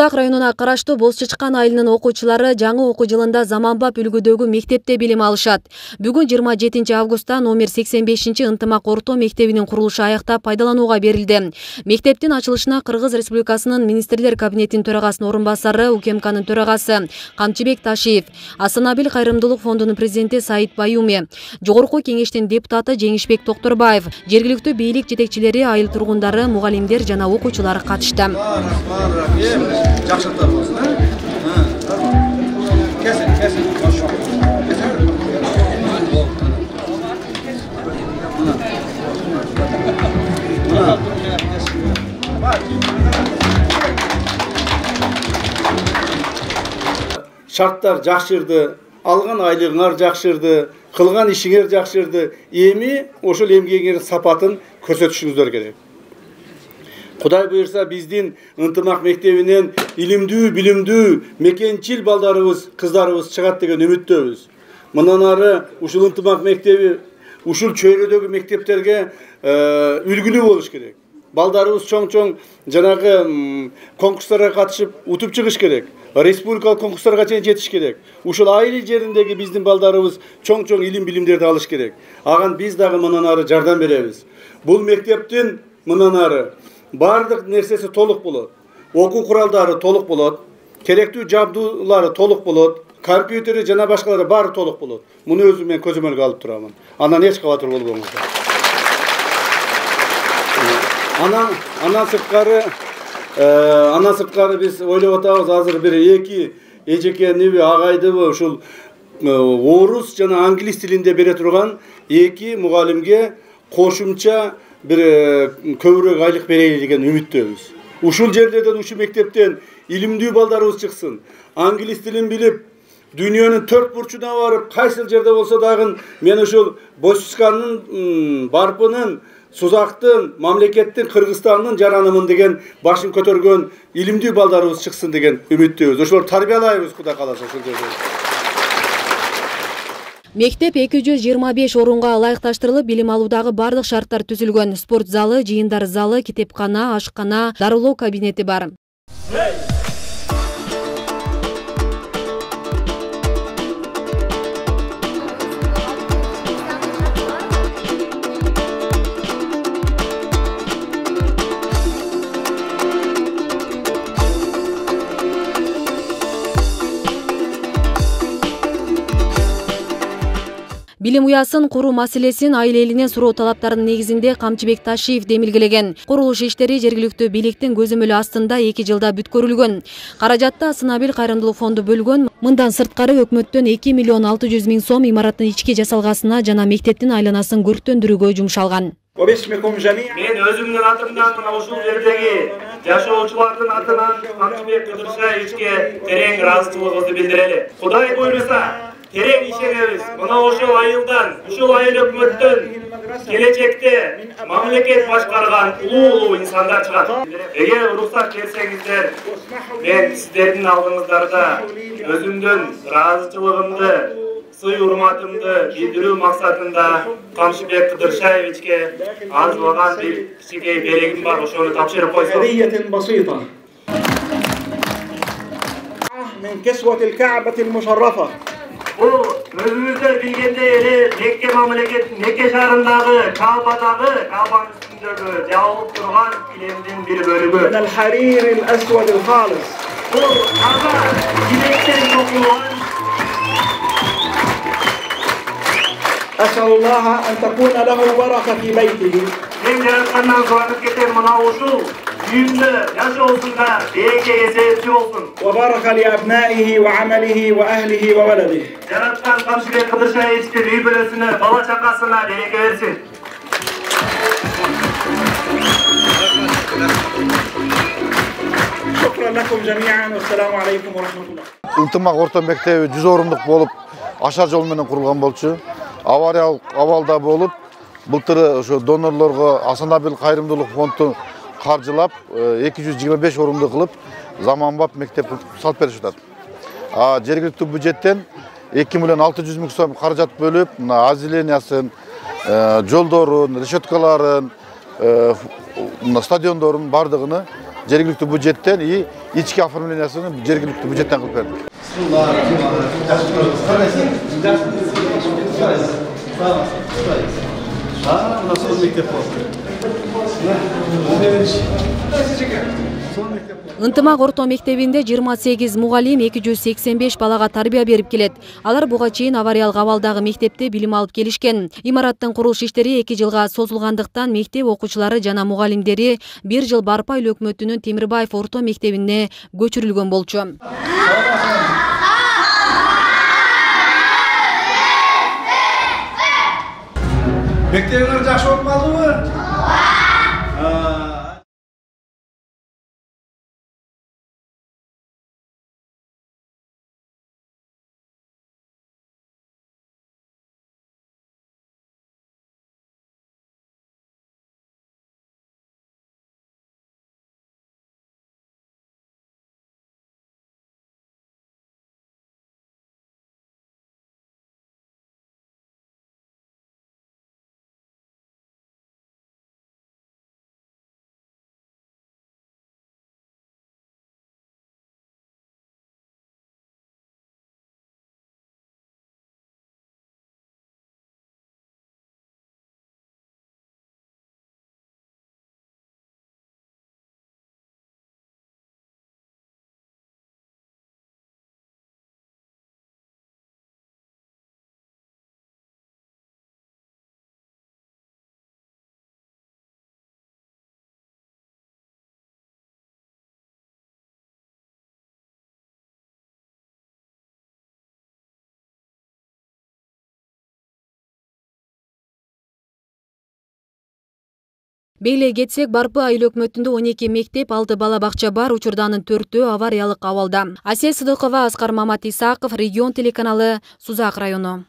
Созак районуна караштуу Боз Чычкан айылынын окуучулары жаңы окуу жылында заманбап үлгүдөгү мектепте билим алышат. Бүгүн 27 августта номер 85 ынтымак орто мектебинин курулушу аяктап пайдаланууга берилди. Мектептин ачылышына Кыргыз Республикасынын министрлер кабинетинин төрагасынын орун басары, УКМКнын төрагасы Камчыбек Ташиев, Асанабил кайрымдуулук фондунун президенти Саид Баюми, Жогорку кеңештин депутаты Жеңишбек Токторбаев, жергиликтүү бийлик жетекчилери, айыл тургундары, мугалимдер жана окуучулар катышты. Жақшылықтар болсын, кәсін. Шарттар жақшырды, алған айлығыңар жақшырды, қылған ішіңер жақшырды, еми ошол эмгегиңер сапатын көрсөтүшүңүздөр керек. Құдай бұйырса биздин ынтымақ мектебинен илимдүү, билимдүү, мекенчил балдарыбыз, кыздарыбыз чыгат деген үмүттөбүз. Мындан ары ушул ынтымақ мектеби, ушул чөйрөдөгү мектептерге үлгүлүү болуш керек. Балдарыбыз чоң-чоң жанагы конкурстарга катышып, утуп чыгыш керек. Республикалык конкурстарга чейин жетиш керек. Ушул айыл жериндеги биздин балдарыбыз чоң-чоң илим билимдерди алыш керек. Аган биз дагы мындан ары жардам беребиз. Бул мектептин мындан ары бардык нерсеси толук болот. Окуу куралдары толук болот. Керектүү жабдуулары толук болот. Компьютери жана башкалары баары толук болот. Муну өзүм мен көзөмөлгө алып турамын. Андан эч кабатыр болбоңуздар. Андан сырткары биз ойлоп атабыз, азыр бир эки эжеке неби агайдыбы ушул орус жана англис тилинде бере турган эки мугалимге кошумча bir көбүрөөк айлык берели деген үмүттөбүз. Ушул жерлерден, ушул мектептен илимдүү балдарыбыз чыксын. Англис тилин билип, дүйнөнүн төрт бурчуна барып, кайсыл жерде болсо дагы мен ушул Бозчычкандын, Барпынын, Сузактын, мамлекеттин, Кыргызстандын жаранымын деген башын көтөргөн илимдүү балдарыбыз чыксын деген үмүттөбүз. Ошолор тарбиялайбыз, Кудай кааласа ушул жерде. Мектеп 225 орунга ылайыкташтырылып, билим алуудагы бардык шарттар түзүлгөн. Спорт залы, жыйындар залы, китепкана, ашкана, дарылоо кабинети бар. Билим уясын куруу маселесин айыл элинен суроо талаптарынын негизинде Камчыбек Ташиев демилгелеген. Курулуш иштери жергиликтүү бийликтин көзөмөлү астында 2 жылда бүткөрүлгөн. Каражатты Асанабил кайрымдуулук фонду бөлгөн. Мындан сырткары өкмөттөн 2 миллион 600 миң сом имараттын ички жасалгасына жана мектептин айланасын көрктөндүрүүгө жумшалган. Мен өзүмдүн атымдан мына ушул жердеги жашоочулардын атынан Камчыбек Кыдыршаевичке терең ыраазычылыгыбызды билдирели. Кудай буйруса терең ишенебиз. Мына ошол айылдан, ушул айыл өкмөттөн келечекте мамлекет башкарган улуу инсандар чыгат. Эгер уруксат берсеңиздер, мен сиздердин алдыңыздарда өзүмдүн ыраазычылыгымды, сый урматымды билдирүү максатында Камчыбек Кыдыршаевичке арзылаган бир кичинекей берегим бар, ошону тапшырып койсом. من كسوة الكعبة المشرفة. Bu özümüzde bilgende eli Mekke şahrındagı Ka'badagı Ka'banın üstündögü jabılıp turgan kilemdin bir bölümü. من الحرير الأسود الخالص. Bu Ka'ba gidekten tokulgan. أسأل الله أن تكون له بركة في بيته. Ben yaratkandan soranıp geten mına uşul düğünlü yaş olsun da berekeye sebepçi olsun. وبارك لأبنائه وعمله وأهله وولده. Yaratkan Kamçıbek Kıdırşaevичке үй bölösüne, bala çakasına bereke versin. شكرا لكم جميعا والسلام عليكم ورحمة الله. Ынтымак орто мектеби 100 орундук болуп, ашар жол менен курулган болчу. Авариялык абалда болуп, былтыр ошо донорлорго Асанабил кайрымдуулук фонду каржылап 225 орунду кылып, заманбап мектеп салып беришип атат. Жергиликтүү бюджеттен 2 миллион 600 миң сом каражат бөлүп, азилениясын, жолдорун, решеткаларын, стадиондорун бардыгыны жергиликтүү бюджеттен и ички оформлениясын жергиликтүү бюджеттен кылып бердик. Ынтымак орто мектебинде 28 мугалим 285 балага тарбия берип келет. Алар буга чейин авариялык абалдагы мектепте билим алып келишкен. Имараттын курулуш иштери 2 жылга созулгандыктан мектеп окуучулары жана мугалимдери 1 жыл Барпа эл өкмөтүнүн Темирбаев орто мектебине көчүрүлгөн болчу. Мектебиңер жакшы болуп калдыбы? Бейлей кетсек, Барпа айыл өкмөтүндө 12 мектеп, 6 бала бакча бар, учурданын 4-өө авариялык абалда. Асель Сыдыкова, Аскар Мамат Исаков, Регион телеканалы, Сузак району.